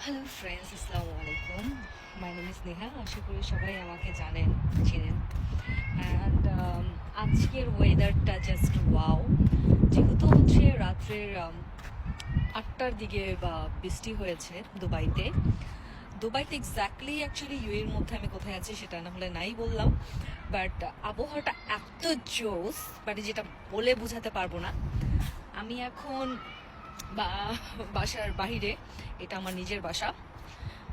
Hello friends, আসসালামু আলাইকুম। My name is Neha. আশা করি সবাই আমাকে জানেন, চিনেন। অ্যান্ড আজকের ওয়েদারটা জাস্ট ওয়াও। যেহেতু হচ্ছে রাত্রের 8টার দিকে বা বৃষ্টি হয়েছে দুবাইতে। দুবাইতে এক্স্যাক্টলি অ্যাকচুয়ালি ইউএর মধ্যে আমি কোথায় আছি সেটা না হলে নাই বললাম, বাট আবহাওয়াটা এত জোস, মানে যেটা বলে বোঝাতে পারবো না। আমি এখন বা বাসার বাহিরে, এটা আমার নিজের বাসা,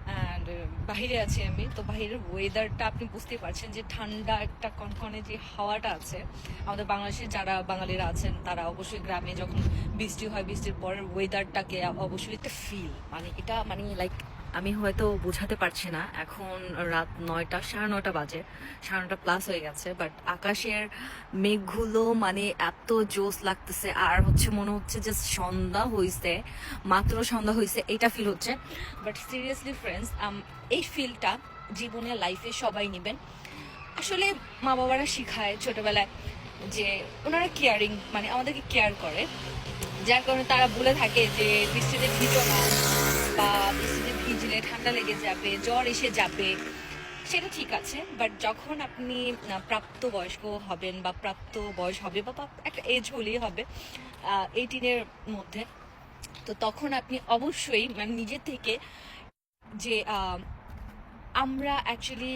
অ্যান্ড বাহিরে আছি আমি। তো বাহিরের ওয়েদারটা আপনি বুঝতেই পারছেন যে ঠান্ডা একটা কনকনে যে হাওয়াটা আছে। আমাদের বাংলাদেশের যারা বাঙালিরা আছেন তারা অবশ্যই গ্রামে যখন বৃষ্টি হয়, বৃষ্টির পরের ওয়েদারটাকে অবশ্যই একটা ফিল, মানে এটা মানে লাইক আমি হয়তো বোঝাতে পারছি না। এখন রাত 9টা, 9:30 বাজে, 9:30 প্লাস হয়ে গেছে, বাট আকাশের মেঘগুলো মানে এত জোস লাগতেছে। আর হচ্ছে মনে হচ্ছে যে সন্ধ্যা হয়েছে, মাত্র সন্ধ্যা হয়েছে, এটা ফিল হচ্ছে। বাট সিরিয়াসলি ফ্রেন্ডস, এই ফিলটা জীবনে লাইফে সবাই নেবেন। আসলে মা বাবারা শিখায় ছোটবেলায় যে ওনারা কেয়ারিং, মানে আমাদেরকে কেয়ার করে, যার কারণে তারা বলে থাকে যে বৃষ্টিতে ভিজো না, বা বৃষ্টিতে ভিজলে ঠান্ডা লেগে যাবে, জ্বর এসে যাবে। সেটা ঠিক আছে, বাট যখন আপনি প্রাপ্ত বয়স্ক হবেন বা প্রাপ্ত বয়স হবে বা একটা এজ হলেই হবে 18-এর মধ্যে, তো তখন আপনি অবশ্যই মানে নিজের থেকে যে আমরা অ্যাকচুয়ালি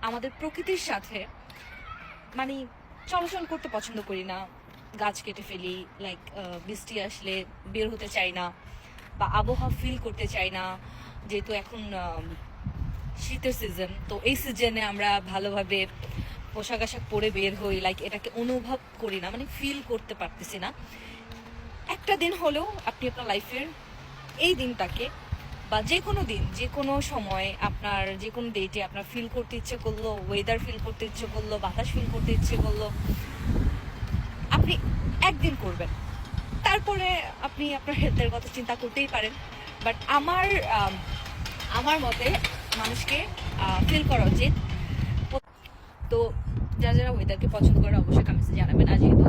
আমাদের প্রকৃতির সাথে মানে চলাচল করতে পছন্দ করি না। গাছ কেটে ফেলি, লাইক বৃষ্টি আসলে বের হতে চাই না, বা আবহাওয়া ফিল করতে চাই না। যেহেতু এখন শীতের সিজন, তো এই সিজনে আমরা ভালোভাবে পোশাক আশাক পরে বের হই, লাইক এটাকে অনুভব করি না, মানে ফিল করতে পারতেছি না। একটা দিন হলেও আপনি আপনার লাইফের এই দিনটাকে, বা যে কোনো দিন, যে কোনো সময়, আপনার যে কোনো ডেটে আপনার ফিল করতে ইচ্ছে করলো, ওয়েদার ফিল করতে ইচ্ছে করলো, বাতাস ফিল করতে ইচ্ছে করলো, আপনি একদিন করবেন। তারপরে আপনি আপনার হেলথের কথা চিন্তা করতেই পারেন। বাট আমার মতে মানুষকে ফিল করা উচিত। তো যারা যারা ওয়েদারকে পছন্দ করে অবশ্যই কমেন্টসে জানাবেন। আর যেহেতু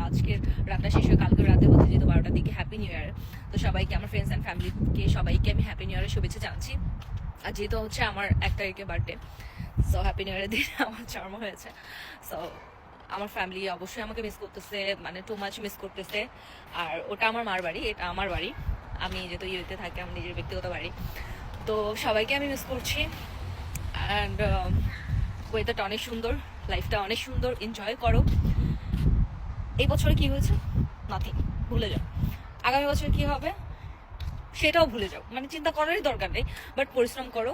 আজকের রাতটা শেষ হয়ে কালকে রাতে হচ্ছে যেহেতু 12টার দিকে, হ্যাপি নিউ ইয়ার। তো সবাইকে, আমার ফ্রেন্ডস অ্যান্ড ফ্যামিলিকে সবাইকে আমি হ্যাপি নিউ ইয়ারের শুভেচ্ছা জানাচ্ছি। আর যেহেতু হচ্ছে আমার 1 তারিখে বার্থডে, সো হ্যাপি নিউ ইয়ারের দিন আমার জন্ম হয়েছে। সো আমার ফ্যামিলি অবশ্যই আমাকে মিস করতেছে, মানে টু মাচ মিস করতেছে। আর ওটা আমার মার বাড়ি, এটা আমার বাড়ি। আমি যেহেতু ইউএতে থাকি, আমার নিজের ব্যক্তিগত বাড়ি। তো সবাইকে আমি মিস করছি। অ্যান্ড ওয়েদারটা অনেক সুন্দর, লাইফটা অনেক সুন্দর, এনজয় করো। এই বছরে কি হয়েছে নাথিং, ভুলে যাও। আগামী বছর কি হবে সেটাও ভুলে যাও, মানে চিন্তা করারই দরকার নেই। বাট পরিশ্রম করো।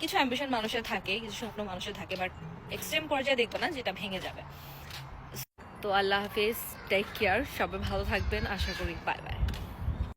কিছু অ্যাম্বিশন মানুষের থাকে, কিছু স্বপ্ন মানুষের থাকে, বাট এক্সট্রিম পর্যায়ে দেখবো না যেটা ভেঙে যাবে। তো আল্লাহ হাফিজ, টেক কেয়ার, সবাই ভালো থাকবেন আশা করি। Bye bye.